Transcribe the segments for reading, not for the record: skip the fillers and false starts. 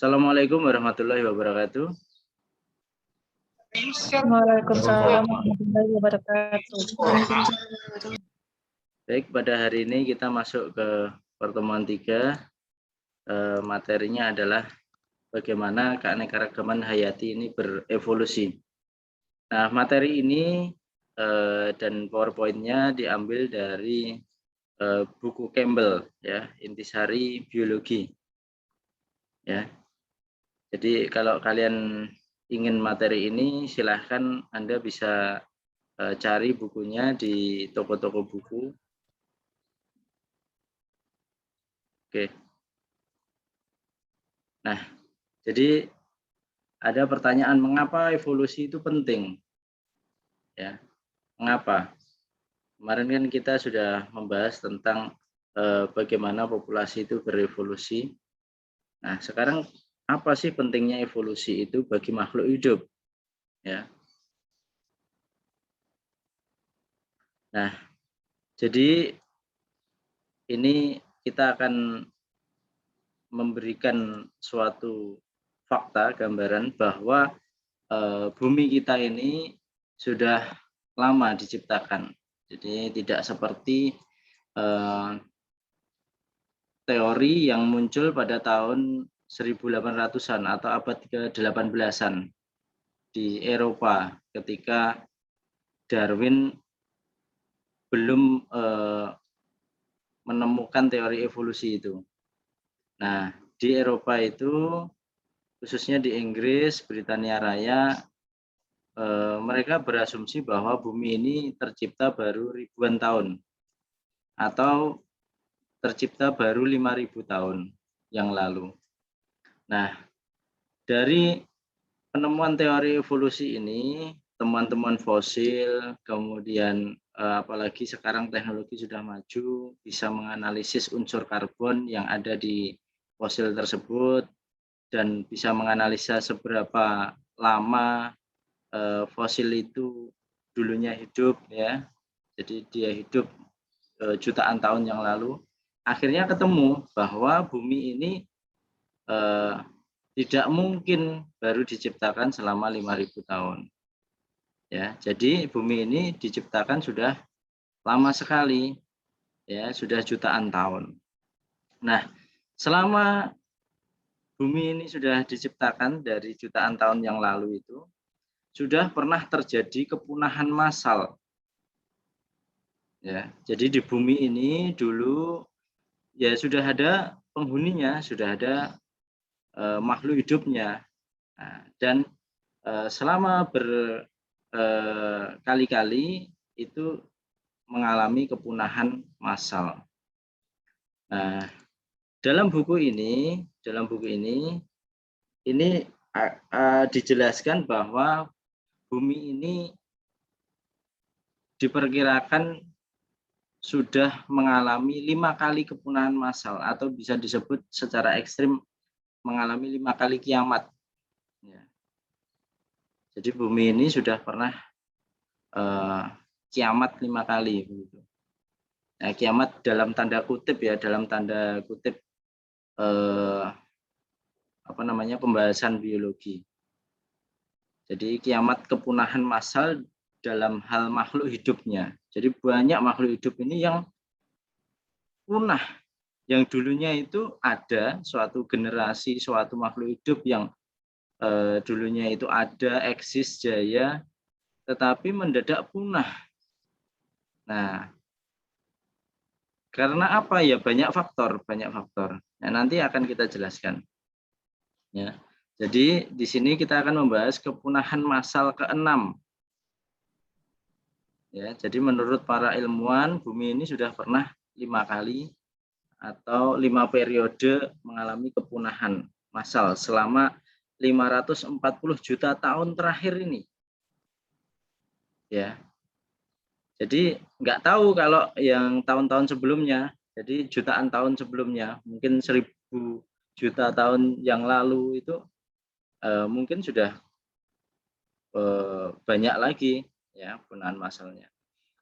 Assalamualaikum warahmatullahi wabarakatuh. Waalaikumsalam warahmatullahi wabarakatuh. Baik, pada hari ini kita masuk ke pertemuan 3. Materinya adalah bagaimana keanekaragaman hayati ini berevolusi. Nah, materi ini dan PowerPoint-nya diambil dari buku Campbell, ya, Intisari Biologi. Ya, jadi kalau kalian ingin materi ini, silahkan Anda bisa cari bukunya di toko-toko buku. Oke. Nah, jadi ada pertanyaan, mengapa evolusi itu penting? Ya, mengapa? Kemarin kan kita sudah membahas tentang bagaimana populasi itu berevolusi. Nah, sekarang apa sih pentingnya evolusi itu bagi makhluk hidup? Ya. Nah, jadi ini kita akan memberikan suatu fakta, gambaran bahwa bumi kita ini sudah lama diciptakan. Jadi tidak seperti teori yang muncul pada tahun 1800-an atau abad ke-18-an di Eropa ketika Darwin belum menemukan teori evolusi itu. Nah, di Eropa itu, khususnya di Inggris, Britania Raya, mereka berasumsi bahwa bumi ini tercipta baru ribuan tahun atau tercipta baru 5.000 tahun yang lalu. Nah, dari penemuan teori evolusi ini, temuan-temuan fosil, kemudian apalagi sekarang teknologi sudah maju, bisa menganalisis unsur karbon yang ada di fosil tersebut, dan bisa menganalisa seberapa lama fosil itu dulunya hidup, ya. Jadi dia hidup jutaan tahun yang lalu. Akhirnya ketemu bahwa bumi ini tidak mungkin baru diciptakan selama 5.000 tahun. Ya, jadi bumi ini diciptakan sudah lama sekali, ya, sudah jutaan tahun. Nah, selama bumi ini sudah diciptakan dari jutaan tahun yang lalu itu, sudah pernah terjadi kepunahan massal. Ya, jadi di bumi ini dulu ya sudah ada penghuninya, sudah ada makhluk hidupnya. Nah, dan selama berkali-kali itu mengalami kepunahan massal. Nah, dalam buku ini dijelaskan bahwa bumi ini diperkirakan sudah mengalami 5 kali kepunahan massal, atau bisa disebut secara ekstrim mengalami 5 kali kiamat. Ya. Jadi bumi ini sudah pernah kiamat 5 kali. Begitu. Nah, kiamat dalam tanda kutip, ya, dalam tanda kutip pembahasan biologi. Jadi kiamat kepunahan massal dalam hal makhluk hidupnya. Jadi banyak makhluk hidup ini yang punah, yang dulunya itu ada suatu generasi, suatu makhluk hidup yang dulunya itu ada, eksis, jaya, tetapi mendadak punah. Nah, karena apa ya? Banyak faktor. Nah, nanti akan kita jelaskan. Ya. Jadi di sini kita akan membahas kepunahan massal ke-6. Ya, jadi menurut para ilmuwan, bumi ini sudah pernah 5 kali atau 5 periode mengalami kepunahan massal selama 540 juta tahun terakhir ini. Ya. Jadi nggak tahu kalau yang tahun-tahun sebelumnya, jadi jutaan tahun sebelumnya, mungkin 1.000 juta tahun yang lalu itu mungkin sudah banyak lagi, ya, kepunahan massalnya.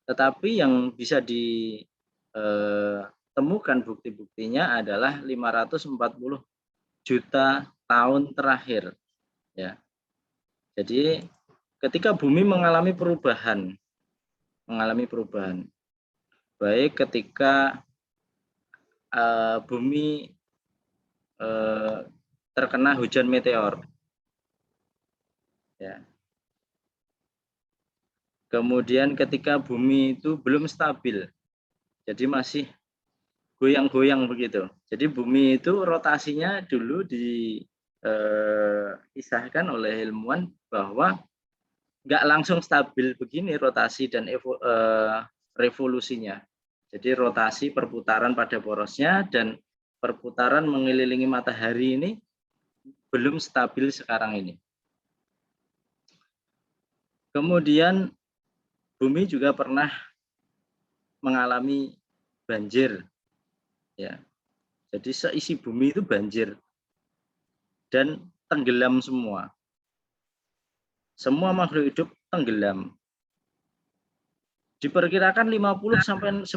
Tetapi yang bisa ditemukan bukti-buktinya adalah 540 juta tahun terakhir. Ya. Jadi ketika bumi mengalami perubahan, baik ketika bumi terkena hujan meteor, ya. Kemudian ketika bumi itu belum stabil, jadi masih goyang-goyang begitu. Jadi bumi itu rotasinya dulu diisahkan oleh ilmuwan bahwa nggak langsung stabil begini rotasi dan revolusinya. Jadi rotasi perputaran pada porosnya dan perputaran mengelilingi matahari ini belum stabil sekarang ini. Kemudian bumi juga pernah mengalami banjir, ya. Jadi seisi bumi itu banjir dan tenggelam semua. Semua makhluk hidup tenggelam. Diperkirakan 50-90%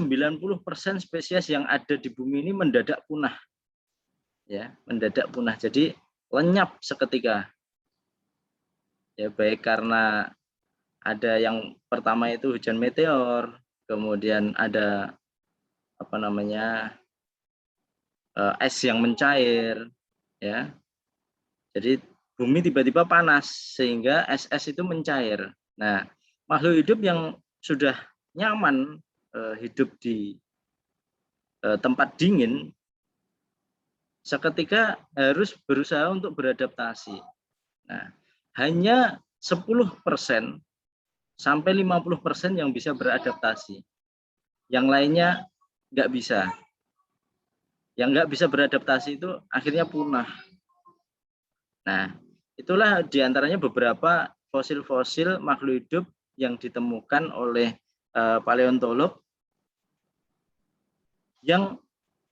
spesies yang ada di bumi ini mendadak punah, ya, mendadak punah. Jadi lenyap seketika, ya, baik karena ada yang pertama itu hujan meteor, kemudian ada es yang mencair, ya. Jadi bumi tiba-tiba panas sehingga es itu mencair. Nah, makhluk hidup yang sudah nyaman hidup di tempat dingin seketika harus berusaha untuk beradaptasi. Nah, hanya 10% sampai 50% yang bisa beradaptasi. Yang lainnya nggak bisa. Yang nggak bisa beradaptasi itu akhirnya punah. Nah, itulah diantaranya beberapa fosil-fosil makhluk hidup yang ditemukan oleh paleontolog yang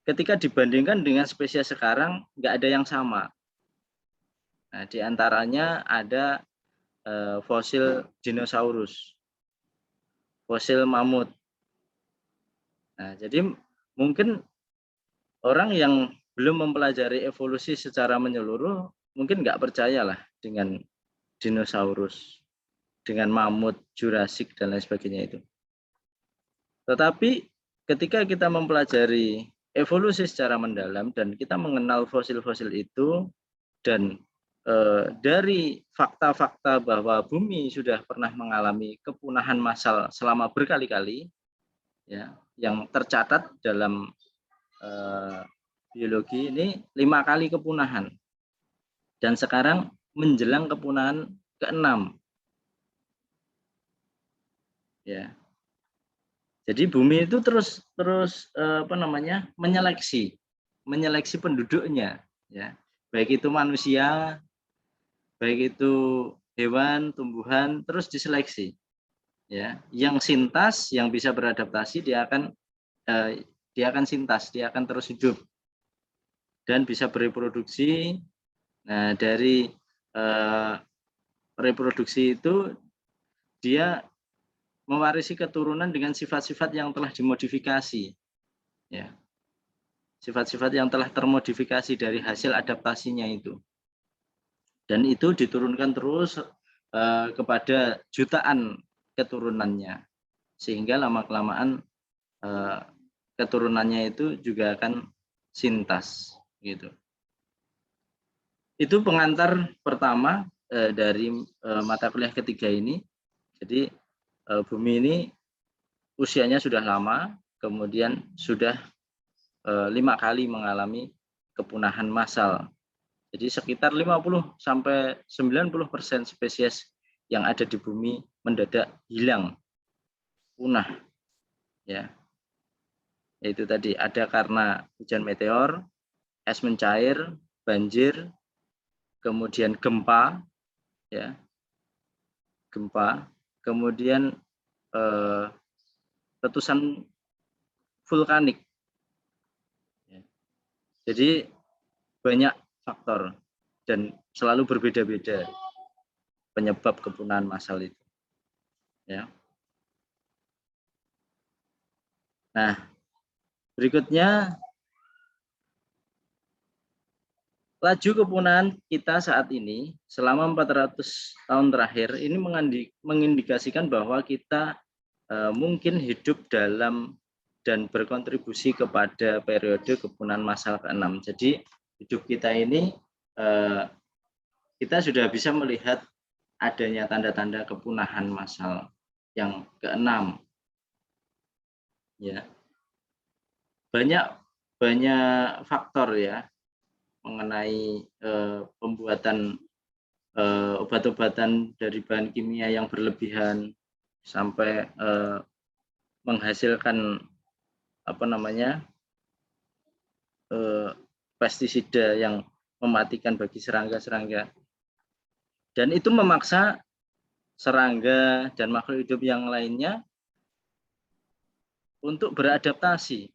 ketika dibandingkan dengan spesies sekarang nggak ada yang sama. Nah, diantaranya ada fosil dinosaurus, fosil mamut. Nah, jadi mungkin orang yang belum mempelajari evolusi secara menyeluruh mungkin nggak percayalah dengan dinosaurus, dengan mamut, Jurassic dan lain sebagainya itu. Tetapi ketika kita mempelajari evolusi secara mendalam dan kita mengenal fosil-fosil itu dan dari fakta-fakta bahwa bumi sudah pernah mengalami kepunahan massal selama berkali-kali, ya, yang tercatat dalam biologi ini 5 kali kepunahan dan sekarang menjelang kepunahan ke-6, ya. Jadi bumi itu terus menyeleksi penduduknya, ya, baik itu manusia, baik itu hewan, tumbuhan, terus diseleksi, ya. Yang sintas, yang bisa beradaptasi, dia akan sintas, dia akan terus hidup dan bisa bereproduksi. Nah, dari reproduksi itu dia mewarisi keturunan dengan sifat-sifat yang telah dimodifikasi, ya. Sifat-sifat yang telah termodifikasi dari hasil adaptasinya itu. Dan itu diturunkan terus kepada jutaan keturunannya. Sehingga lama-kelamaan keturunannya itu juga akan sintas, gitu. Itu pengantar pertama dari mata kuliah ketiga ini. Jadi bumi ini usianya sudah lama, kemudian sudah 5 kali mengalami kepunahan massal. Jadi sekitar 50-90% spesies yang ada di bumi mendadak hilang, punah, ya. Itu tadi ada karena hujan meteor, es mencair, banjir, kemudian gempa, ya, gempa, kemudian letusan vulkanik. Jadi banyak faktor dan selalu berbeda-beda penyebab kepunahan massal itu, ya. Nah, berikutnya laju kepunahan kita saat ini selama 400 tahun terakhir ini mengindikasikan bahwa kita mungkin hidup dalam dan berkontribusi kepada periode kepunahan massal ke-6. Jadi hidup kita ini kita sudah bisa melihat adanya tanda-tanda kepunahan massal yang ke-6. Ya. Banyak faktor ya mengenai pembuatan obat-obatan dari bahan kimia yang berlebihan sampai menghasilkan pestisida yang mematikan bagi serangga-serangga, dan itu memaksa serangga dan makhluk hidup yang lainnya untuk beradaptasi.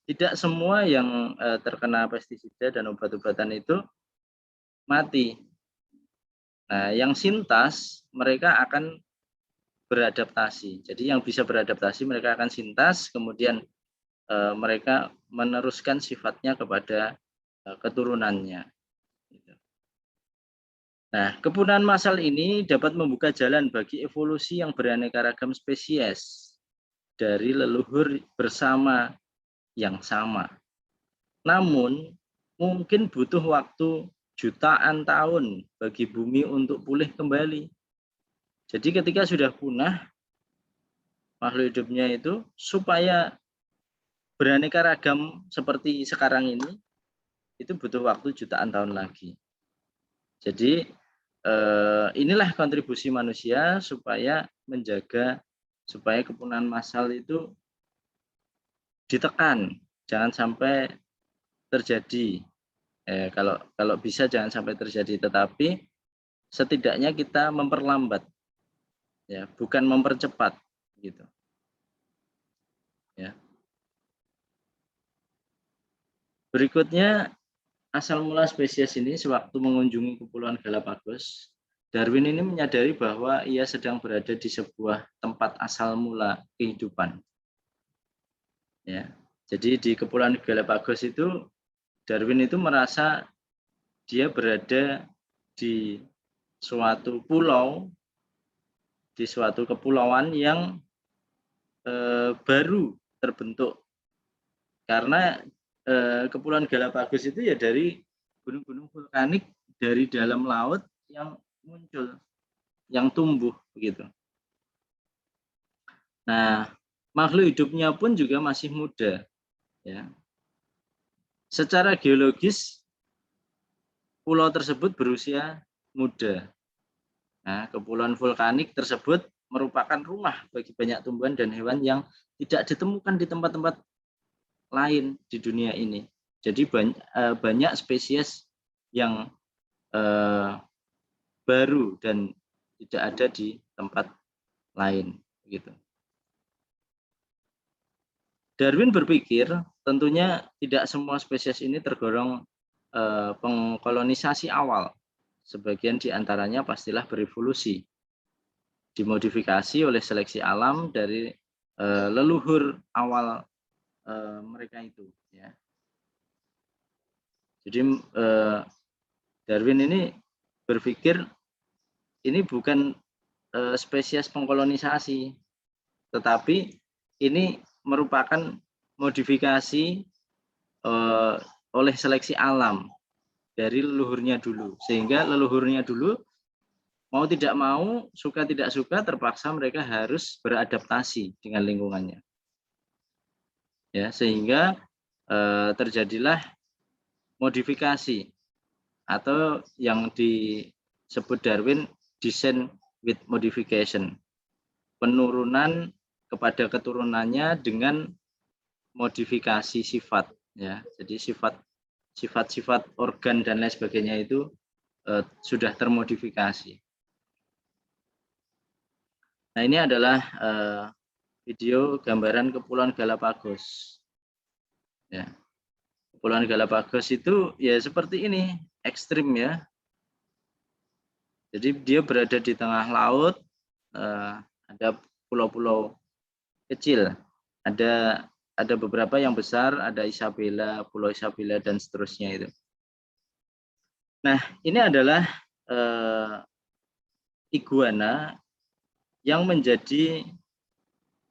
Tidak semua yang terkena pestisida dan obat-obatan itu mati. Nah, yang sintas mereka akan beradaptasi. Jadi yang bisa beradaptasi mereka akan sintas, kemudian mereka meneruskan sifatnya kepada keturunannya. Nah, kepunahan massal ini dapat membuka jalan bagi evolusi yang beraneka ragam spesies dari leluhur bersama yang sama. Namun, mungkin butuh waktu jutaan tahun bagi bumi untuk pulih kembali. Jadi ketika sudah punah makhluk hidupnya itu, supaya beraneka ragam seperti sekarang ini, itu butuh waktu jutaan tahun lagi. Jadi inilah kontribusi manusia supaya menjaga supaya kepunahan massal itu ditekan, jangan sampai terjadi. Kalau bisa jangan sampai terjadi, tetapi setidaknya kita memperlambat, ya, bukan mempercepat, gitu. Ya. Berikutnya, asal mula spesies ini sewaktu mengunjungi Kepulauan Galapagos, Darwin ini menyadari bahwa ia sedang berada di sebuah tempat asal mula kehidupan. Ya, jadi di Kepulauan Galapagos itu Darwin itu merasa dia berada di suatu pulau, di suatu kepulauan yang baru terbentuk, karena Kepulauan Galapagos itu ya dari gunung-gunung vulkanik dari dalam laut yang muncul, yang tumbuh begitu. Nah, makhluk hidupnya pun juga masih muda, ya. Secara geologis pulau tersebut berusia muda. Nah, kepulauan vulkanik tersebut merupakan rumah bagi banyak tumbuhan dan hewan yang tidak ditemukan di tempat-tempat lain di dunia ini. Jadi banyak spesies yang baru dan tidak ada di tempat lain, gitu. Darwin berpikir tentunya tidak semua spesies ini tergolong pengkolonisasi awal. Sebagian di antaranya pastilah berevolusi, dimodifikasi oleh seleksi alam dari leluhur awal mereka itu. Ya. Jadi Darwin ini berpikir ini bukan spesies pengkolonisasi, tetapi ini merupakan modifikasi oleh seleksi alam dari leluhurnya dulu, sehingga leluhurnya dulu mau tidak mau, suka tidak suka, terpaksa mereka harus beradaptasi dengan lingkungannya, ya, sehingga terjadilah modifikasi atau yang disebut Darwin descent with modification, penurunan kepada keturunannya dengan modifikasi sifat, ya. Jadi sifat-sifat organ dan lain sebagainya itu sudah termodifikasi. Nah, ini adalah video gambaran Kepulauan Galapagos. Ya. Kepulauan Galapagos itu ya seperti ini, ekstrim ya. Jadi dia berada di tengah laut, ada pulau-pulau kecil, ada beberapa yang besar, ada Isabella, Pulau Isabella dan seterusnya itu. Nah, ini adalah iguana yang menjadi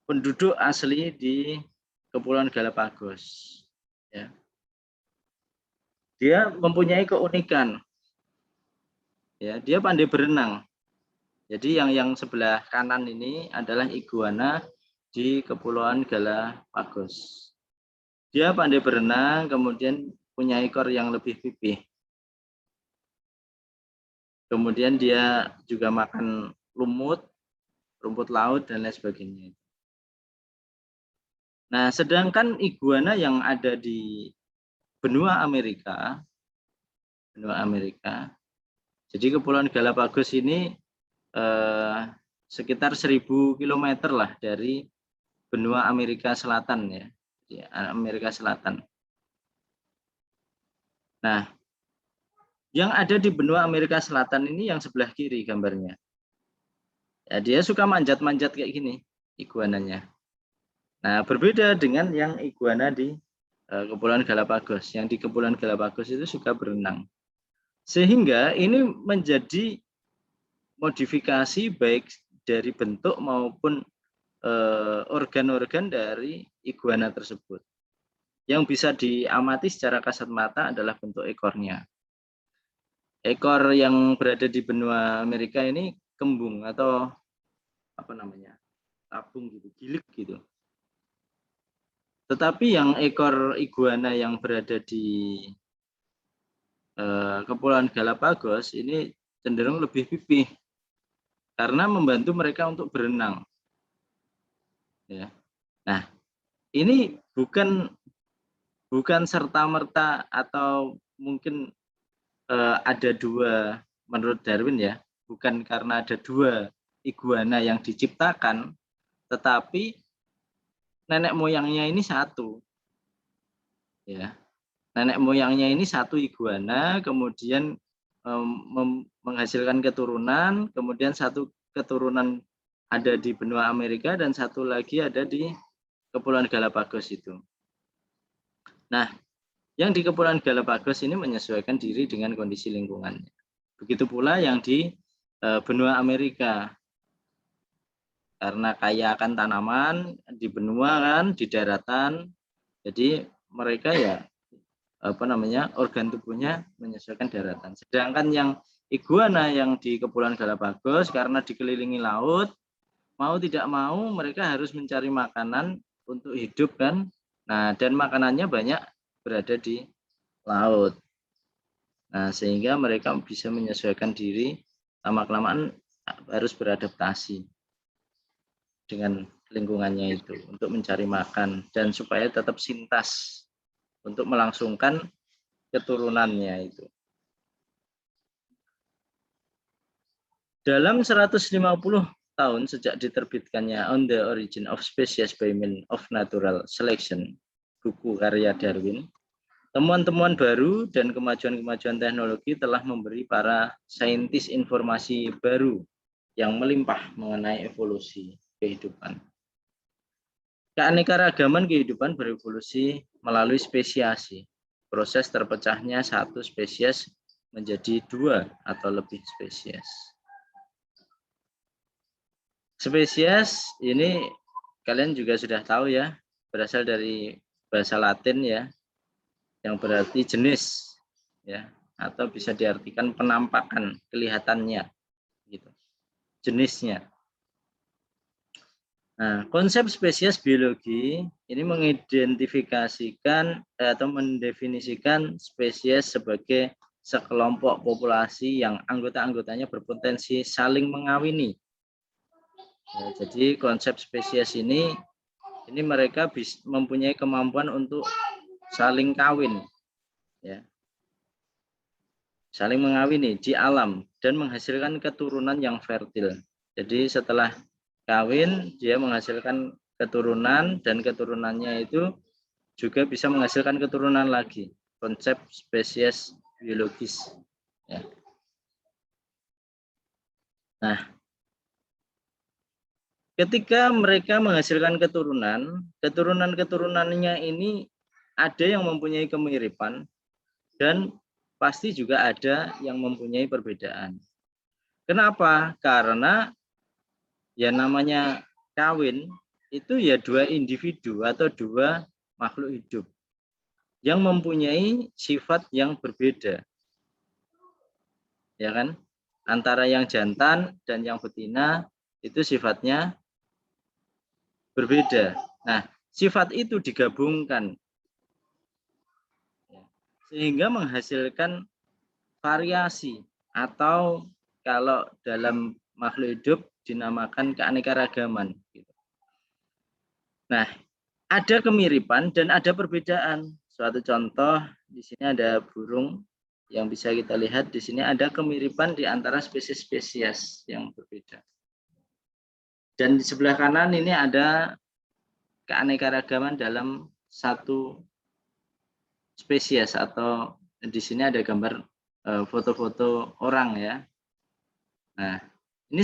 penduduk asli di Kepulauan Galapagos. Ya. Dia mempunyai keunikan. Ya, dia pandai berenang. Jadi yang sebelah kanan ini adalah iguana di Kepulauan Galapagos. Dia pandai berenang, kemudian punya ekor yang lebih pipih. Kemudian dia juga makan lumut, rumput laut, dan lain sebagainya. Nah, sedangkan iguana yang ada di benua Amerika, jadi Kepulauan Galapagos ini sekitar 1000 km lah dari benua Amerika Selatan ya, Amerika Selatan. Nah, yang ada di benua Amerika Selatan ini yang sebelah kiri gambarnya. Ya, dia suka manjat-manjat kayak gini iguananya. Nah, berbeda dengan yang iguana di Kepulauan Galapagos. Yang di Kepulauan Galapagos itu suka berenang. Sehingga ini menjadi modifikasi baik dari bentuk maupun organ-organ dari iguana tersebut. Yang bisa diamati secara kasat mata adalah bentuk ekornya. Ekor yang berada di benua Amerika ini kembung atau apa namanya, tabung gitu, gilik gitu. Tetapi yang ekor iguana yang berada di Kepulauan Galapagos ini cenderung lebih pipih karena membantu mereka untuk berenang. Ya. Nah, ini bukan serta-merta atau mungkin ada dua, menurut Darwin ya, bukan karena ada dua iguana yang diciptakan, tetapi nenek moyangnya ini satu. Ya. Nenek moyangnya ini satu iguana, kemudian menghasilkan keturunan, kemudian satu keturunan ada di benua Amerika dan satu lagi ada di Kepulauan Galapagos itu. Nah, yang di Kepulauan Galapagos ini menyesuaikan diri dengan kondisi lingkungannya. Begitu pula yang di benua Amerika. Karena kaya akan tanaman di benua kan, di daratan. Jadi mereka ya organ tubuhnya menyesuaikan daratan. Sedangkan yang iguana yang di Kepulauan Galapagos karena dikelilingi laut, mau tidak mau mereka harus mencari makanan untuk hidup kan. Nah, dan makanannya banyak berada di laut. Nah, sehingga mereka bisa menyesuaikan diri, lama-kelamaan harus beradaptasi dengan lingkungannya itu untuk mencari makan dan supaya tetap sintas untuk melangsungkan keturunannya itu. Dalam 150 tahun sejak diterbitkannya On the Origin of Species by Means of Natural Selection, buku karya Darwin, temuan-temuan baru dan kemajuan-kemajuan teknologi telah memberi para saintis informasi baru yang melimpah mengenai evolusi kehidupan. Keanekaragaman kehidupan berevolusi melalui spesiasi. Proses terpecahnya satu spesies menjadi dua atau lebih spesies. Spesies ini kalian juga sudah tahu ya, berasal dari bahasa Latin ya, yang berarti jenis ya, atau bisa diartikan penampakan, kelihatannya gitu. Jenisnya. Nah, konsep spesies biologi ini mengidentifikasikan atau mendefinisikan spesies sebagai sekelompok populasi yang anggota-anggotanya berpotensi saling mengawini. Ya, jadi konsep spesies ini mereka mempunyai kemampuan untuk saling kawin, ya, saling mengawini di alam dan menghasilkan keturunan yang fertil. Jadi setelah kawin dia menghasilkan keturunan dan keturunannya itu juga bisa menghasilkan keturunan lagi. Konsep spesies biologis. Ya. Nah, ketika mereka menghasilkan keturunan-keturunannya ini ada yang mempunyai kemiripan dan pasti juga ada yang mempunyai perbedaan. Kenapa? Karena ya namanya kawin itu ya dua individu atau dua makhluk hidup yang mempunyai sifat yang berbeda. Ya kan? Antara yang jantan dan yang betina itu sifatnya berbeda. Nah, sifat itu digabungkan sehingga menghasilkan variasi atau kalau dalam makhluk hidup dinamakan keanekaragaman. Nah, ada kemiripan dan ada perbedaan. Suatu contoh di sini ada burung yang bisa kita lihat di sini ada kemiripan di antara spesies-spesies yang berbeda. Dan di sebelah kanan ini ada keanekaragaman dalam satu spesies atau di sini ada gambar foto-foto orang ya. Nah, ini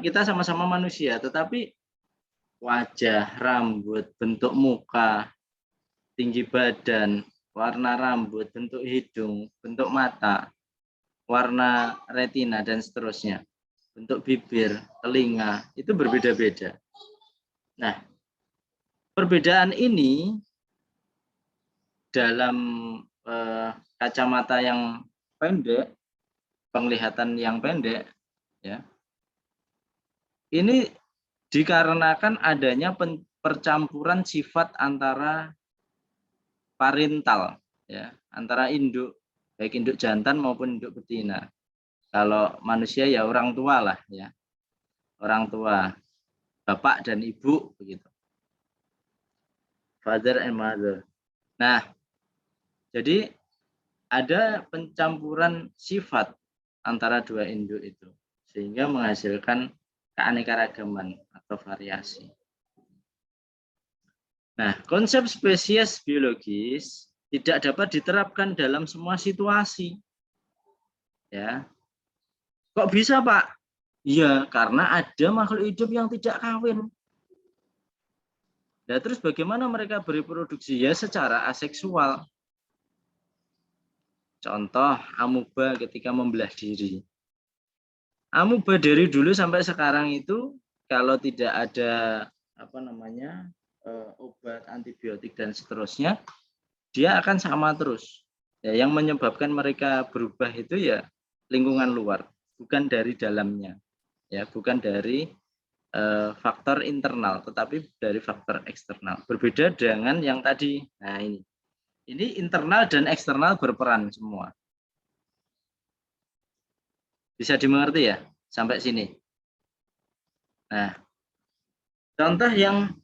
kita sama-sama manusia, tetapi wajah, rambut, bentuk muka, tinggi badan, warna rambut, bentuk hidung, bentuk mata, warna retina dan seterusnya, bentuk bibir, telinga itu berbeda-beda. Nah, perbedaan ini dalam kacamata yang pendek, penglihatan yang pendek, ya, ini dikarenakan adanya percampuran sifat antara parental, ya, antara induk, baik induk jantan maupun induk betina. Kalau manusia ya orang tua lah, ya, orang tua, bapak dan ibu begitu, father and mother. Nah, jadi ada pencampuran sifat antara dua induk itu sehingga menghasilkan keanekaragaman atau variasi. Nah, konsep spesies biologis tidak dapat diterapkan dalam semua situasi. Ya. Kok bisa, Pak? Iya, karena ada makhluk hidup yang tidak kawin. Nah, terus bagaimana mereka bereproduksi? Ya secara aseksual. Contoh amuba ketika membelah diri. Amuba dari dulu sampai sekarang itu kalau tidak ada obat, antibiotik dan seterusnya, dia akan sama terus. Ya, yang menyebabkan mereka berubah itu ya lingkungan luar, bukan dari dalamnya. Ya, bukan dari faktor internal, tetapi dari faktor eksternal. Berbeda dengan yang tadi. Nah, ini internal dan eksternal berperan semua. Bisa dimengerti ya sampai sini. Nah, contoh yang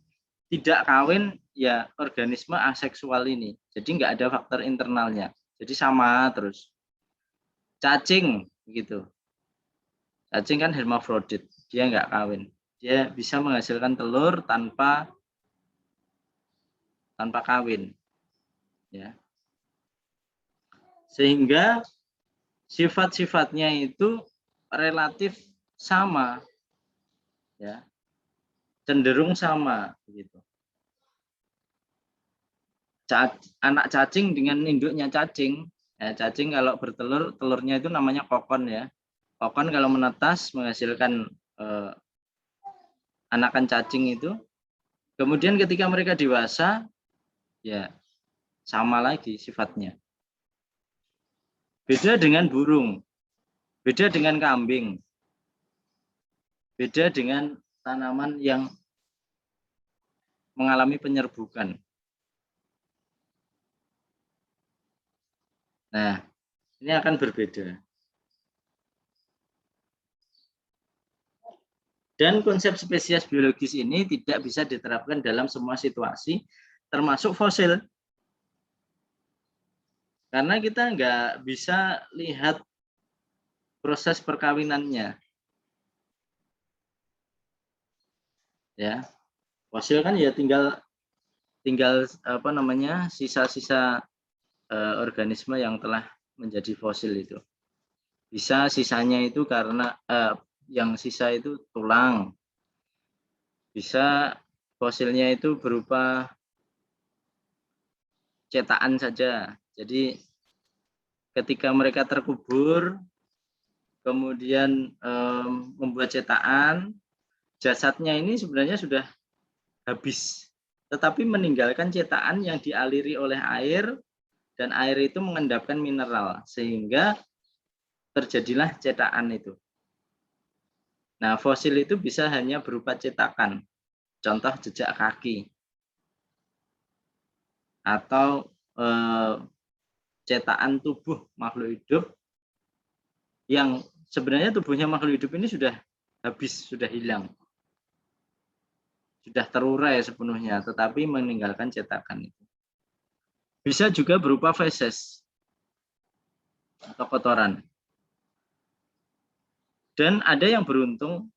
tidak kawin ya organisme aseksual ini. Jadi nggak ada faktor internalnya. Jadi sama terus. Cacing gitu. Cacing kan hermafrodit, dia nggak kawin. Dia bisa menghasilkan telur tanpa kawin. Ya. Sehingga sifat-sifatnya itu relatif sama. Ya. Cenderung sama gitu. Anak cacing dengan induknya cacing. Ya, cacing kalau bertelur, telurnya itu namanya kokon ya. Kokon kalau menetas menghasilkan anakan cacing itu. Kemudian ketika mereka dewasa, ya sama lagi sifatnya. Beda dengan burung, beda dengan kambing, beda dengan tanaman yang mengalami penyerbukan. Nah, ini akan berbeda. Dan konsep spesies biologis ini tidak bisa diterapkan dalam semua situasi, termasuk fosil. Karena kita nggak bisa lihat proses perkawinannya. Ya, fosil kan ya tinggal sisa-sisa organisme yang telah menjadi fosil itu. Bisa sisanya itu karena yang sisa itu tulang. Bisa fosilnya itu berupa cetakan saja. Jadi ketika mereka terkubur, kemudian membuat cetakan, jasadnya ini sebenarnya sudah habis, tetapi meninggalkan cetakan yang dialiri oleh air, dan air itu mengendapkan mineral, sehingga terjadilah cetakan itu. Nah, fosil itu bisa hanya berupa cetakan, contoh jejak kaki, atau cetakan tubuh makhluk hidup yang sebenarnya tubuhnya makhluk hidup ini sudah habis, sudah hilang, sudah terurai sepenuhnya, tetapi meninggalkan cetakan itu. Bisa juga berupa feses atau kotoran. Dan ada yang beruntung,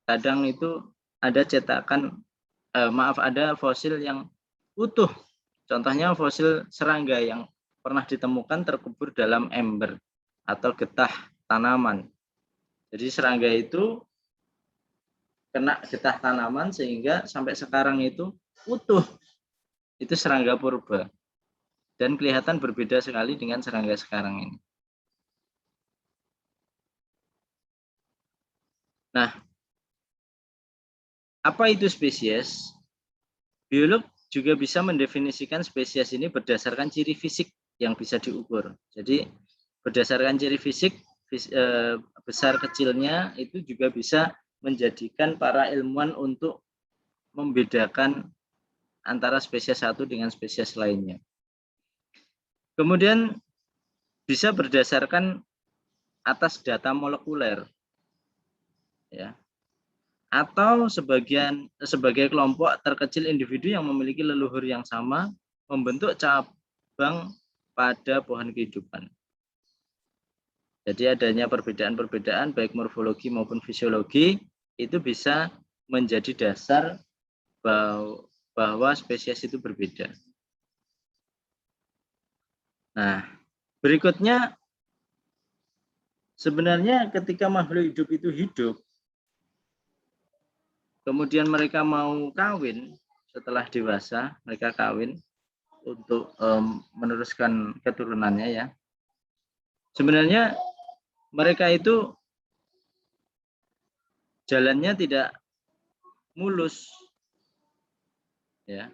kadang itu ada cetakan, ada fosil yang utuh. Contohnya fosil serangga yang pernah ditemukan terkubur dalam ember atau getah tanaman. Jadi serangga itu kena getah tanaman sehingga sampai sekarang itu utuh. Itu serangga purba. Dan kelihatan berbeda sekali dengan serangga sekarang ini. Nah, apa itu spesies? Biolog juga bisa mendefinisikan spesies ini berdasarkan ciri fisik yang bisa diukur. Jadi berdasarkan ciri fisik besar kecilnya itu juga bisa menjadikan para ilmuwan untuk membedakan antara spesies satu dengan spesies lainnya. Kemudian bisa berdasarkan atas data molekuler, ya, atau sebagai kelompok terkecil individu yang memiliki leluhur yang sama membentuk cabang pada pohon kehidupan. Jadi adanya perbedaan-perbedaan baik morfologi maupun fisiologi itu bisa menjadi dasar bahwa spesies itu berbeda. Nah, berikutnya sebenarnya ketika makhluk hidup itu hidup, kemudian mereka mau kawin, setelah dewasa mereka kawin untuk meneruskan keturunannya, ya. Sebenarnya mereka itu jalannya tidak mulus, ya.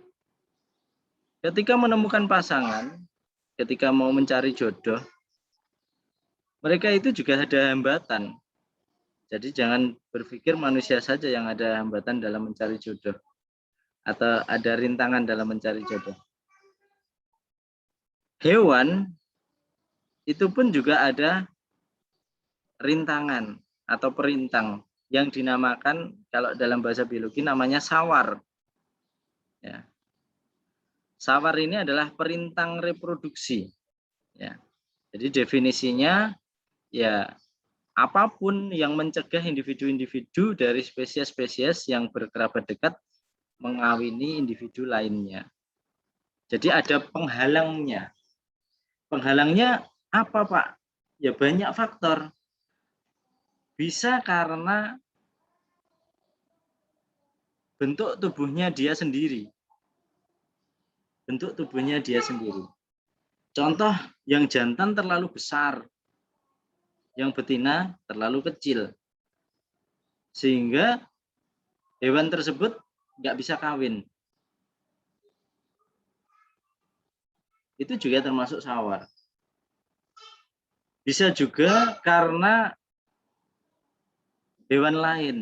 Ketika menemukan pasangan, ketika mau mencari jodoh, mereka itu juga ada hambatan. Jadi jangan berpikir manusia saja yang ada hambatan dalam mencari jodoh atau ada rintangan dalam mencari jodoh. Hewan itu pun juga ada rintangan atau perintang yang dinamakan, kalau dalam bahasa biologi namanya sawar. Ya. Sawar ini adalah perintang reproduksi. Ya. Jadi definisinya, ya, apapun yang mencegah individu-individu dari spesies-spesies yang berkerabat dekat mengawini individu lainnya. Jadi ada penghalangnya. Penghalangnya apa, Pak? Ya banyak faktor. Bisa karena bentuk tubuhnya dia sendiri. Bentuk tubuhnya dia sendiri. Contoh, yang jantan terlalu besar, yang betina terlalu kecil. Sehingga hewan tersebut nggak bisa kawin. Itu juga termasuk sawar. Bisa juga karena hewan lain,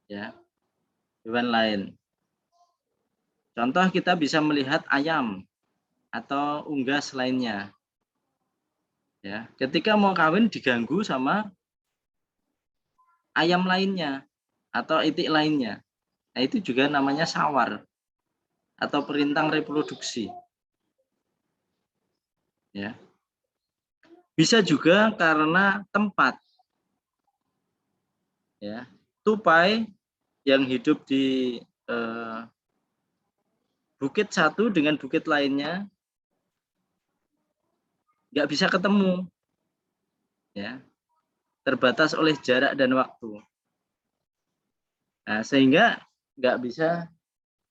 ya, hewan lain. Contoh, kita bisa melihat ayam atau unggas lainnya, ya. Ketika mau kawin diganggu sama ayam lainnya atau itik lainnya. Nah, itu juga namanya sawar atau perintang reproduksi, ya. Bisa juga karena tempat, ya. Tupai yang hidup di bukit satu dengan bukit lainnya nggak bisa ketemu, ya, terbatas oleh jarak dan waktu. Nah, sehingga nggak bisa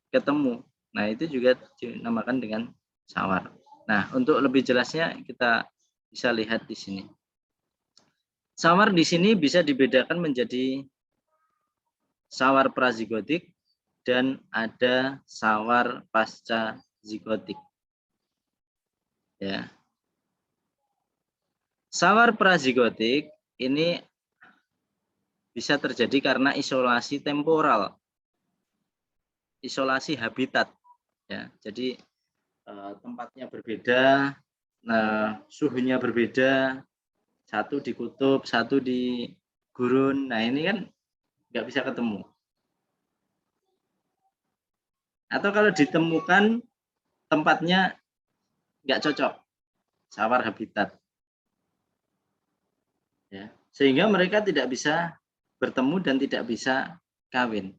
ketemu. Nah, itu juga dinamakan dengan sawar. Nah, untuk lebih jelasnya kita Bisa lihat di sini. Sawar di sini bisa dibedakan menjadi sawar prazigotik dan ada sawar pasca zigotik. Ya. Sawar prazigotik ini bisa terjadi karena isolasi temporal, isolasi habitat. Ya, jadi tempatnya berbeda, nah suhunya berbeda, satu di kutub, satu di gurun. Nah ini kan nggak bisa ketemu. Atau kalau ditemukan tempatnya nggak cocok, sawar habitat. Ya, sehingga mereka tidak bisa bertemu dan tidak bisa kawin.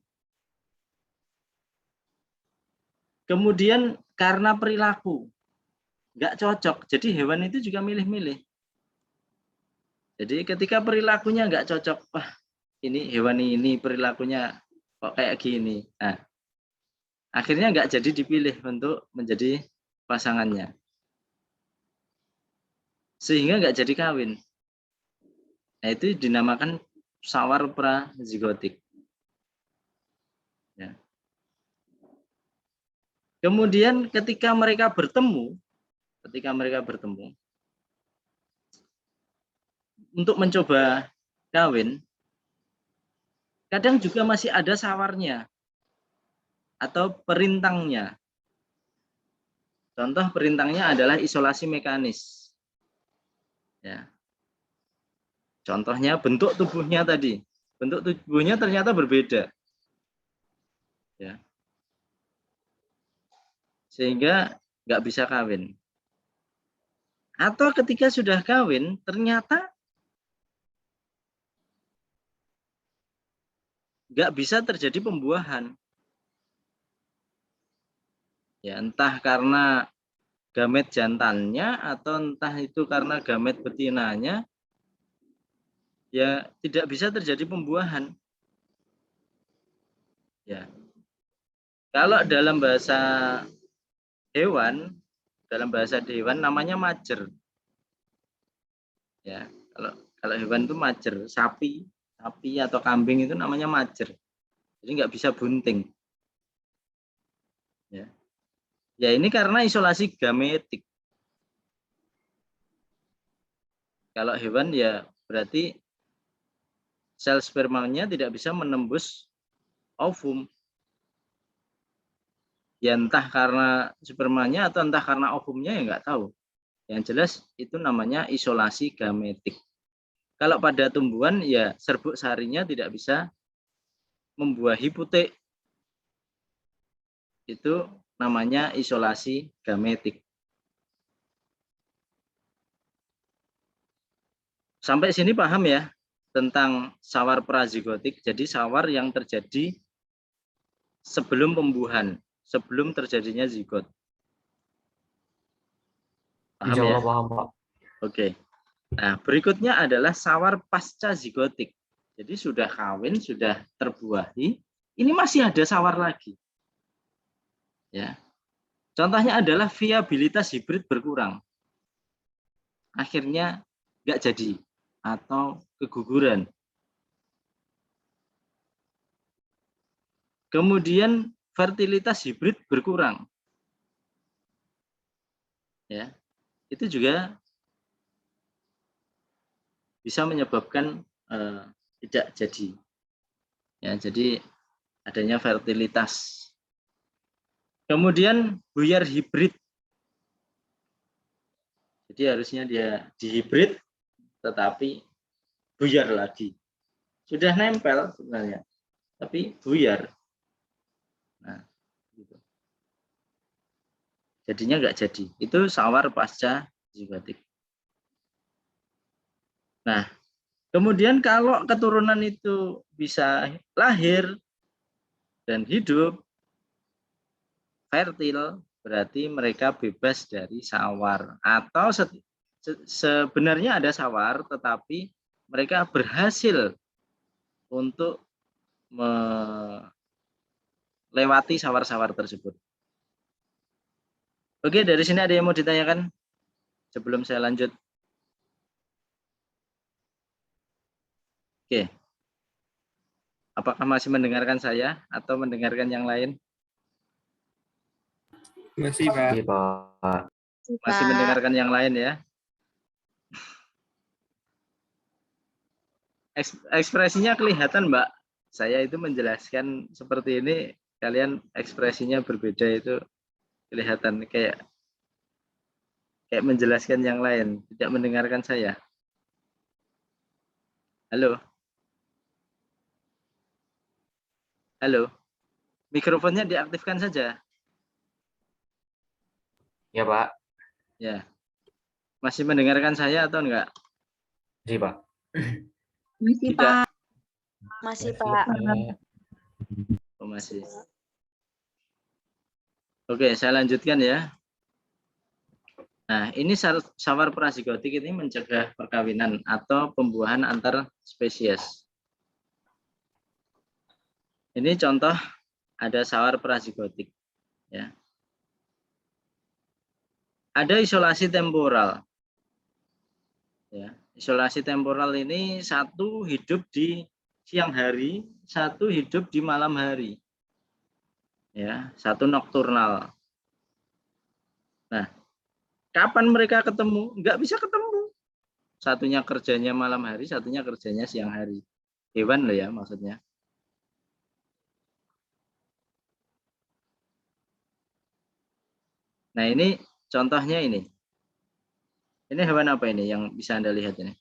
Kemudian karena perilaku nggak cocok, jadi hewan itu juga milih-milih. Jadi ketika perilakunya nggak cocok, wah ini hewan ini perilakunya kok kayak gini. Nah, akhirnya nggak jadi dipilih untuk menjadi pasangannya. Sehingga nggak jadi kawin. Nah, itu dinamakan sawar prazigotik. Ya. Kemudian ketika mereka bertemu untuk mencoba kawin, kadang juga masih ada sawarnya atau perintangnya. Contoh perintangnya adalah isolasi mekanis. Ya. Contohnya bentuk tubuhnya tadi. Bentuk tubuhnya ternyata berbeda. Ya. Sehingga nggak bisa kawin. Atau ketika sudah kawin, ternyata nggak bisa terjadi pembuahan. Ya, entah karena gamet jantannya atau entah itu karena gamet betinanya, ya tidak bisa terjadi pembuahan. Ya. Kalau dalam bahasa hewan, namanya majer. Ya, kalau hewan itu majer, sapi atau kambing itu namanya majer. Jadi nggak bisa bunting. Ya. Ya ini karena isolasi gametik. Kalau hewan ya berarti sel spermanya tidak bisa menembus ovum. Ya entah karena spermanya atau entah karena ovumnya ya nggak tahu. Yang jelas itu namanya isolasi gametik. Kalau pada tumbuhan ya serbuk sarinya tidak bisa membuahi putik. Itu namanya isolasi gametik. Sampai sini paham ya tentang sawar prazigotik. Jadi sawar yang terjadi sebelum pembuahan, sebelum terjadinya zigot. Paham Insya ya? Allah paham, Pak. Oke. Nah, berikutnya adalah sawar pasca zigotik. Jadi sudah kawin, sudah terbuahi, ini masih ada sawar lagi. Ya. Contohnya adalah viabilitas hibrid berkurang. Akhirnya nggak jadi atau keguguran. Kemudian fertilitas hibrid berkurang. Ya. Itu juga bisa menyebabkan tidak jadi. Ya, jadi adanya fertilitas. Kemudian buyar hibrid. Jadi harusnya dia dihibrid tetapi buyar lagi. Sudah nempel sebenarnya, tapi buyar. Nah, gitu. Jadinya nggak jadi. Itu sawar pasca zigotik. Nah, kemudian kalau keturunan itu bisa lahir dan hidup, fertil, berarti mereka bebas dari sawar. Atau sebenarnya ada sawar, tetapi mereka berhasil untuk melewati sawar-sawar tersebut. Oke, dari sini ada yang mau ditanyakan sebelum saya lanjut? Apakah masih mendengarkan saya atau mendengarkan yang lain? Masih, Pak. Iya, Pak. Masih mendengarkan yang lain ya? Ekspresinya kelihatan, Mbak. Saya itu menjelaskan seperti ini, kalian ekspresinya berbeda itu kelihatan kayak menjelaskan yang lain, tidak mendengarkan saya. Halo? Halo? Mikrofonnya diaktifkan saja. Ya, Pak. Ya. Masih mendengarkan saya atau enggak? Masih, Pak. Masih, Tidak. Pak. Masih, Pak. Oh, masih. Oke, saya lanjutkan ya. Nah, ini sawar prazigotik ini mencegah perkawinan atau pembuahan antar spesies. Ini contoh ada sawar prazigotik. Ya. Ada isolasi temporal. Ya, isolasi temporal ini satu hidup di siang hari, satu hidup di malam hari. Ya, satu nokturnal. Nah, kapan mereka ketemu? Nggak bisa ketemu. Satunya kerjanya malam hari, satunya kerjanya siang hari. Hewan loh ya maksudnya. Nah, ini contohnya ini. Ini hewan apa ini yang bisa Anda lihat ini?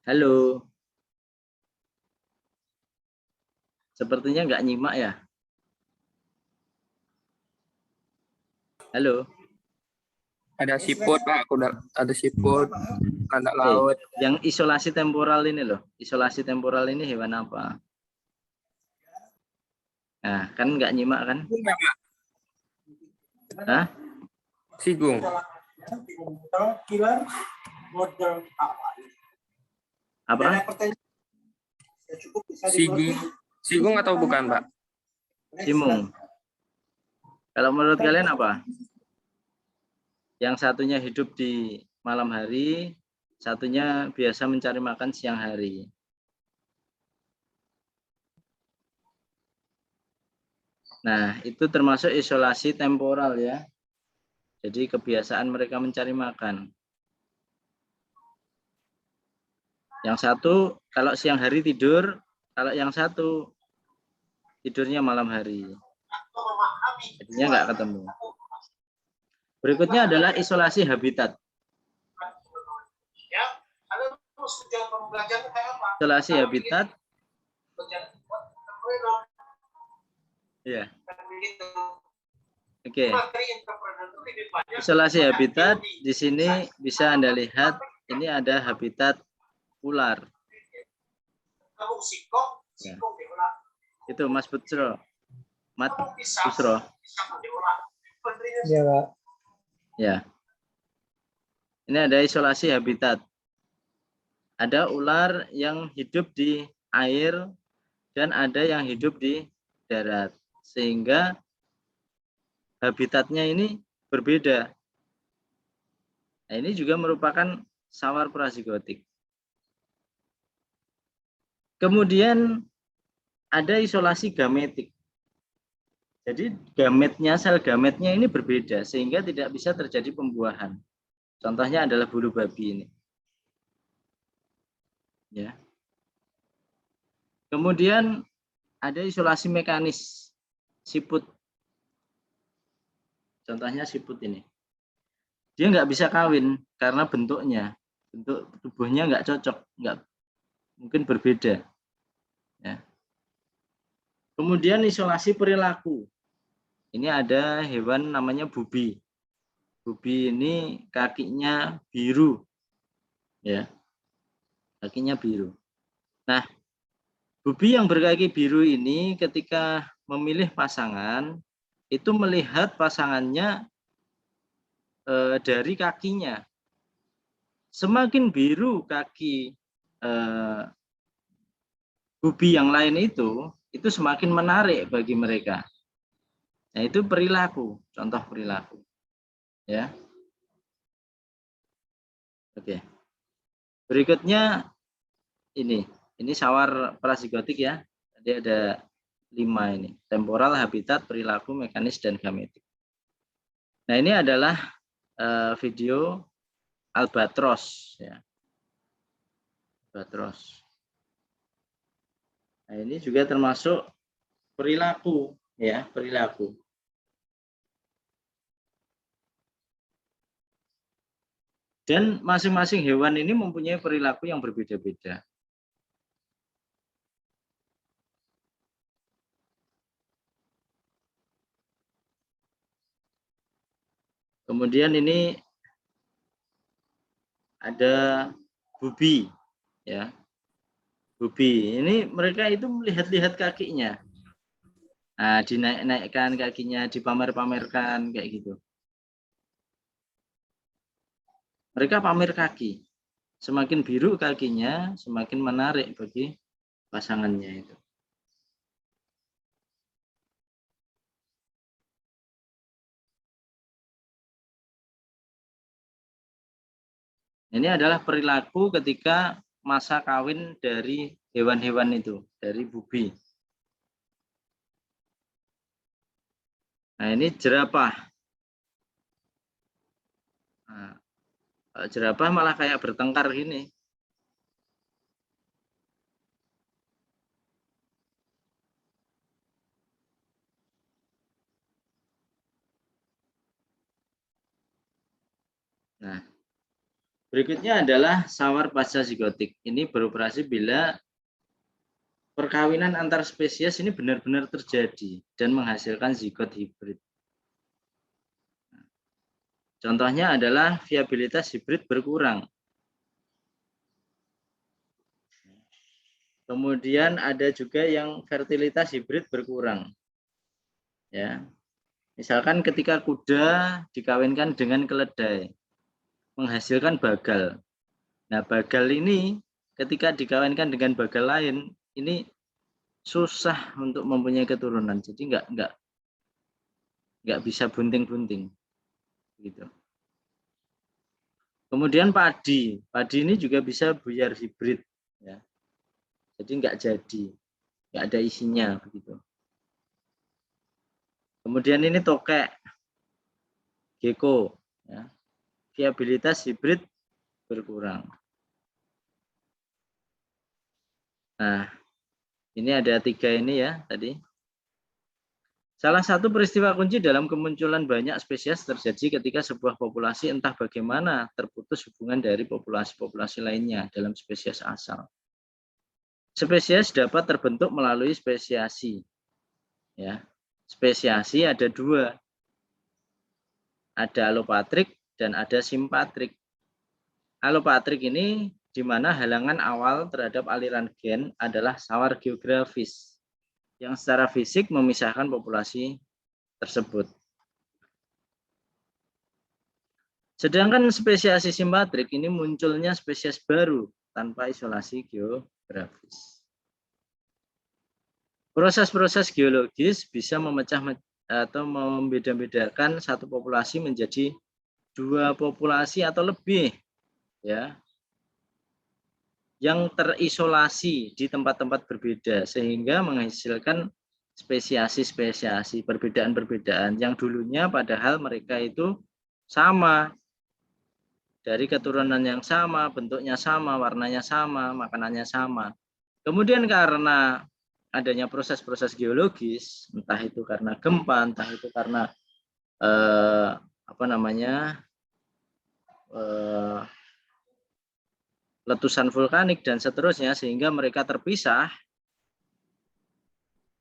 Halo. Sepertinya nggak nyimak ya. Halo. Ada siput, Pak. Ada siput, anak Oke, laut. yang isolasi temporal ini loh. Isolasi temporal ini hewan apa? Nah, kan nggak nyimak kan? Hah? Sigung. Apa? Sigung. Sigung atau bukan, Pak? Simung. Kalau menurut kalian apa? Yang satunya hidup di malam hari, satunya biasa mencari makan siang hari. Nah, itu termasuk isolasi temporal ya. Jadi kebiasaan mereka mencari makan. Yang satu kalau siang hari tidur, kalau yang satu tidurnya malam hari. Jadinya nggak ketemu. Berikutnya adalah isolasi habitat. Isolasi habitat. Ya. Oke. Isolasi habitat di sini bisa Anda lihat ini ada habitat ular. Ya. Itu Mas Putra. Mat Putra. Iya, Pak. Ya. Ini ada isolasi habitat. Ada ular yang hidup di air dan ada yang hidup di darat. Sehingga habitatnya ini berbeda. Nah, ini juga merupakan sawar prazigotik. Kemudian ada isolasi gametik. Jadi sel gametnya ini berbeda sehingga tidak bisa terjadi pembuahan. Contohnya adalah bulu babi ini. Ya. Kemudian ada isolasi mekanis siput. Contohnya siput ini. Dia nggak bisa kawin karena bentuk tubuhnya nggak cocok, mungkin berbeda. Ya. Kemudian isolasi perilaku. Ini ada hewan namanya bubi. Bubi ini kakinya biru, ya, kakinya biru. Nah, bubi yang berkaki biru ini ketika memilih pasangan itu melihat pasangannya dari kakinya. Semakin biru kaki bubi yang lain itu semakin menarik bagi mereka. Nah, itu perilaku, contoh perilaku. Ya. Oke. Berikutnya ini sawar prazigotik ya. Tadi ada 5 ini. Temporal, habitat, perilaku, mekanis, dan gametik. Nah, ini adalah video albatros ya. Albatros. Nah, ini juga termasuk perilaku ya, perilaku. Dan masing-masing hewan ini mempunyai perilaku yang berbeda-beda. Kemudian ini ada bubi ya. Bubi. Ini mereka itu melihat-lihat kakinya. Nah, dinaik-naikkan kakinya, dipamer-pamerkan kayak gitu. Mereka pamer kaki. Semakin biru kakinya, semakin menarik bagi pasangannya itu. Ini adalah perilaku ketika masa kawin dari hewan-hewan itu, dari bubi. Nah, ini jerapah. Nah, jerapah malah kayak bertengkar gini. Nah, berikutnya adalah sawar pasca zigotik. Ini beroperasi bila perkawinan antar spesies ini benar-benar terjadi dan menghasilkan zigot hibrid. Contohnya adalah viabilitas hibrid berkurang. Kemudian ada juga yang fertilitas hibrid berkurang. Ya. Misalkan ketika kuda dikawinkan dengan keledai, menghasilkan bagal. Nah, bagal ini ketika dikawinkan dengan bagal lain, ini susah untuk mempunyai keturunan. Jadi nggak bisa bunting-bunting. Gitu. Kemudian padi ini juga bisa buyar hibrid, ya. Jadi nggak ada isinya begitu. Kemudian ini tokek, gecko, ya. Viabilitas hibrid berkurang. Nah, ini ada 3 ini ya tadi. Salah satu peristiwa kunci dalam kemunculan banyak spesies terjadi ketika sebuah populasi entah bagaimana terputus hubungan dari populasi-populasi lainnya dalam spesies asal. Spesies dapat terbentuk melalui spesiasi. Ya. Spesiasi ada 2. Ada alopatrik dan ada simpatrik. Alopatrik ini di mana halangan awal terhadap aliran gen adalah sawar geografis yang secara fisik memisahkan populasi tersebut. Sedangkan spesiasi simpatrik ini munculnya spesies baru tanpa isolasi geografis. Proses-proses geologis bisa memecah atau membeda-bedakan satu populasi menjadi 2 populasi atau lebih, ya, yang terisolasi di tempat-tempat berbeda sehingga menghasilkan spesiasi-spesiasi, perbedaan-perbedaan yang dulunya padahal mereka itu sama, dari keturunan yang sama, bentuknya sama, warnanya sama, makanannya sama. Kemudian karena adanya proses-proses geologis, entah itu karena gempa, entah itu karena letusan vulkanik dan seterusnya sehingga mereka terpisah.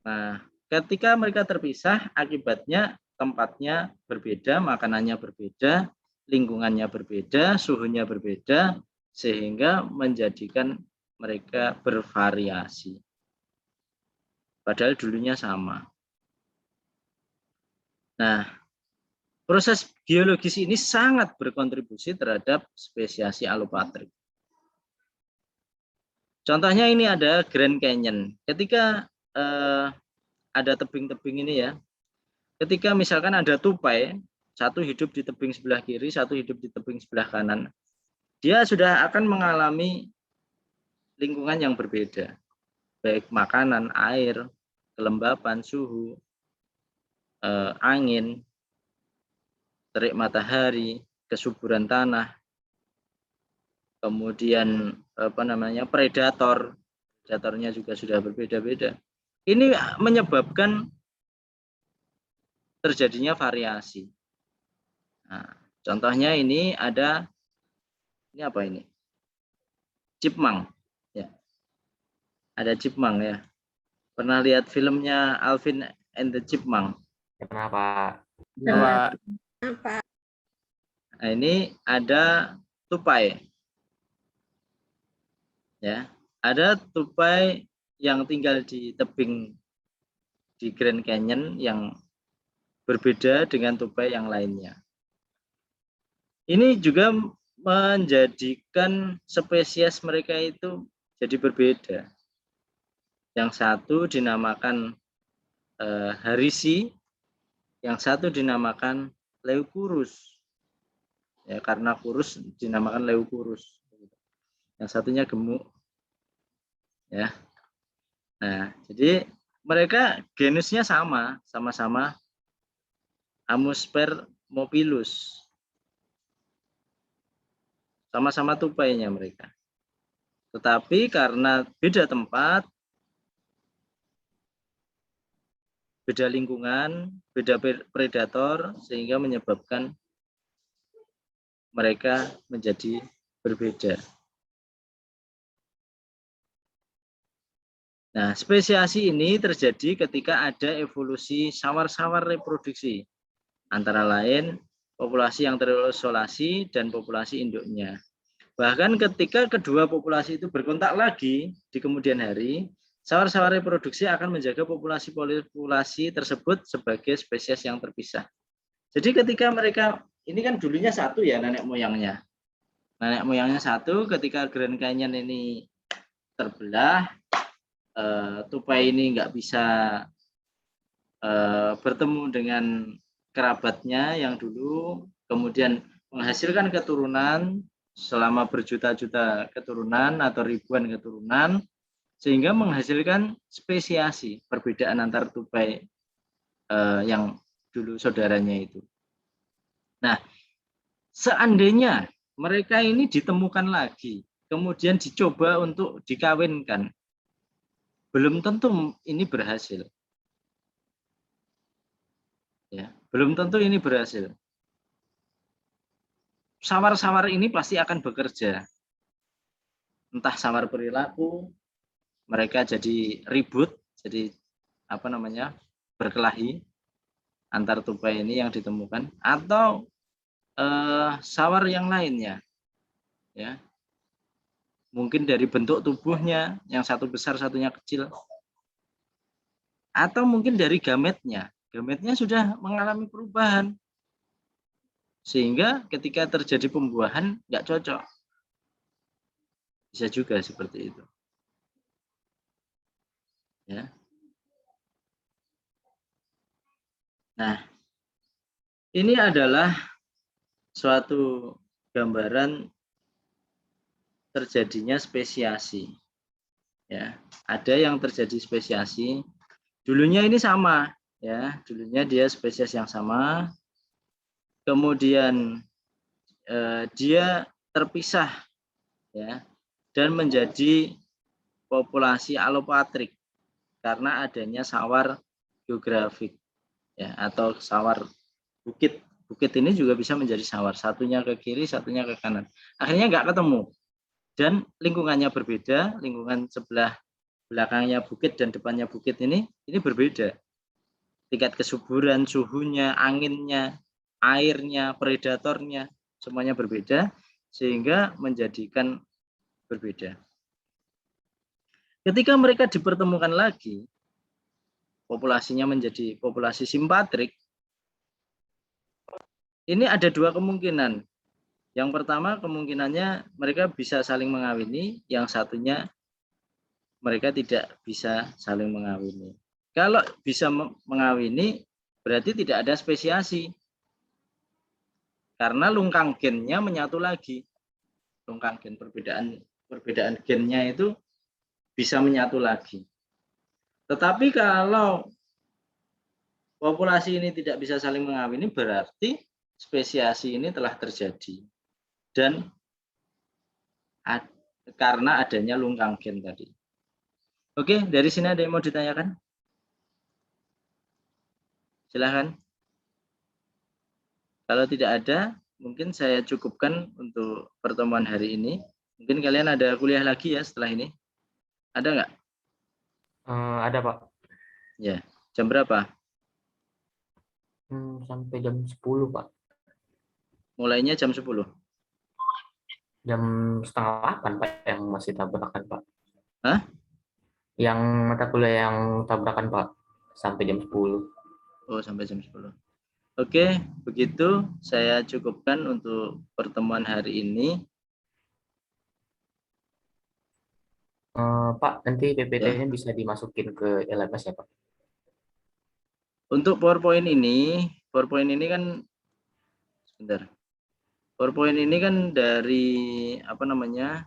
Nah, ketika mereka terpisah akibatnya tempatnya berbeda, makanannya berbeda, lingkungannya berbeda, suhunya berbeda sehingga menjadikan mereka bervariasi. Padahal dulunya sama. Nah, proses geologis ini sangat berkontribusi terhadap spesiasi alopatrik. Contohnya ini ada Grand Canyon. Ketika ada tebing-tebing ini ya, ketika misalkan ada tupai, satu hidup di tebing sebelah kiri, satu hidup di tebing sebelah kanan. dia sudah akan mengalami lingkungan yang berbeda, baik makanan, air, kelembapan, suhu, angin, terik matahari, kesuburan tanah, kemudian predatornya juga sudah berbeda-beda. Ini menyebabkan terjadinya variasi. Nah, contohnya ini ada, ini apa ini? Chipmunk. Ya. Ada chipmunk ya. Pernah lihat filmnya Alvin and the Chipmunk? Kenapa? Ya, Pak. Nah, ini ada tupai. Ya, ada tupai yang tinggal di tebing di Grand Canyon yang berbeda dengan tupai yang lainnya. Ini juga menjadikan spesies mereka itu jadi berbeda. Yang satu dinamakan harisi, yang satu dinamakan leucurus. Ya, karena kurus dinamakan leucurus. Yang satunya gemuk. Ya. Nah, jadi mereka genusnya sama-sama Amuspermopilus. Sama-sama tupainya mereka. Tetapi karena beda tempat, beda lingkungan, beda predator, sehingga menyebabkan mereka menjadi berbeda. Nah, spesiasi ini terjadi ketika ada evolusi sawar-sawar reproduksi, antara lain populasi yang terisolasi dan populasi induknya. Bahkan ketika kedua populasi itu berkontak lagi di kemudian hari, sawar-sawar reproduksi akan menjaga populasi tersebut sebagai spesies yang terpisah. Jadi ketika mereka, ini kan dulunya satu ya nenek moyangnya. Nenek moyangnya satu, ketika Grand Canyon ini terbelah, tupai ini nggak bisa bertemu dengan kerabatnya yang dulu, kemudian menghasilkan keturunan selama berjuta-juta keturunan atau ribuan keturunan, sehingga menghasilkan spesiasi perbedaan antar tupai yang dulu saudaranya itu. Nah, seandainya mereka ini ditemukan lagi, kemudian dicoba untuk dikawinkan, belum tentu ini berhasil. Ya, belum tentu ini berhasil. Sawar-sawar ini pasti akan bekerja. Entah sawar perilaku, mereka jadi ribut, jadi berkelahi antar tupai ini yang ditemukan, atau sawar yang lainnya, ya. Mungkin dari bentuk tubuhnya, yang satu besar, satunya kecil, atau mungkin dari gametnya. Gametnya sudah mengalami perubahan, sehingga ketika terjadi pembuahan nggak cocok. Bisa juga seperti itu. Ya. Nah, ini adalah suatu gambaran terjadinya spesiasi. Ya, ada yang terjadi spesiasi. Dulunya ini sama, ya. Dulunya dia spesies yang sama. Kemudian dia terpisah, ya, dan menjadi populasi alopatrik karena adanya sawar geografik, ya, atau sawar bukit. Bukit ini juga bisa menjadi sawar, satunya ke kiri, satunya ke kanan. Akhirnya nggak ketemu, dan lingkungannya berbeda. Lingkungan sebelah belakangnya bukit dan depannya bukit ini berbeda. Tingkat kesuburan, suhunya, anginnya, airnya, predatornya, semuanya berbeda, sehingga menjadikan berbeda. Ketika mereka dipertemukan lagi, populasinya menjadi populasi simpatrik. Ini ada dua kemungkinan. Yang pertama, kemungkinannya mereka bisa saling mengawini, yang satunya mereka tidak bisa saling mengawini. Kalau bisa mengawini, berarti tidak ada spesiasi. Karena lungkang gennya menyatu lagi. lungkang gen, perbedaan gennya itu bisa menyatu lagi. Tetapi kalau populasi ini tidak bisa saling mengawini, berarti spesiasi ini telah terjadi. Dan karena adanya lungkang gen tadi. Oke, dari sini ada yang mau ditanyakan? Silahkan. Kalau tidak ada, mungkin saya cukupkan untuk pertemuan hari ini. Mungkin kalian ada kuliah lagi ya setelah ini? Ada nggak? Ada, Pak. Ya, jam berapa? Sampai jam 10, Pak. Mulainya jam 10. Jam 7:30, Pak, yang masih tabrakan, Pak. Hah? Yang mata kuliah yang tabrakan, Pak. Sampai jam 10. Oh, sampai jam 10. Oke, begitu saya cukupkan untuk pertemuan hari ini. Pak, nanti PPT-nya bisa dimasukin ke LMS ya, Pak? Untuk PowerPoint ini kan sebentar. PowerPoint ini kan dari apa namanya?